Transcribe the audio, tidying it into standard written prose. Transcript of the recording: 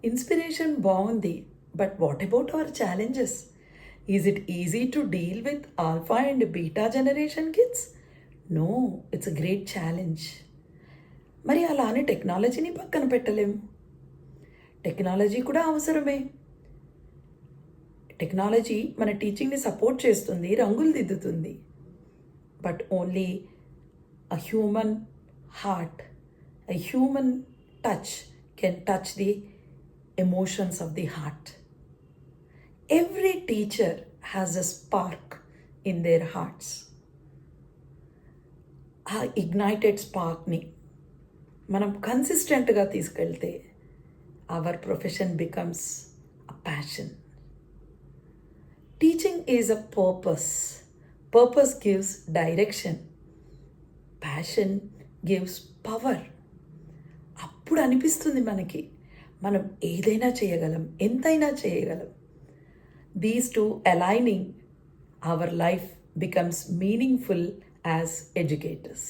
Inspiration బాగుంది. But what about our challenges? Is it easy to deal with alpha and beta generation kids? No, it's a great challenge. మరి అలా అని టెక్నాలజీని పక్కన పెట్టలేము. Technology కూడా అవసరమే. టెక్నాలజీ మన టీచింగ్ని సపోర్ట్ చేస్తుంది, రంగులు దిద్దుతుంది. But only a human heart, a human touch can touch the emotions of the heart. Every teacher has a spark in their hearts. ఆ ఇగ్నైటెడ్ స్పార్క్ని మనం కన్సిస్టెంట్గా తీసుకెళ్తే our profession becomes a passion. Teaching is a purpose. Purpose gives direction. Passion gives power. అప్పుడు అనిపిస్తుంది మనకి మనం ఏదైనా చేయగలం, ఎంతైనా చేయగలం. These two aligning our life becomes meaningful as educators.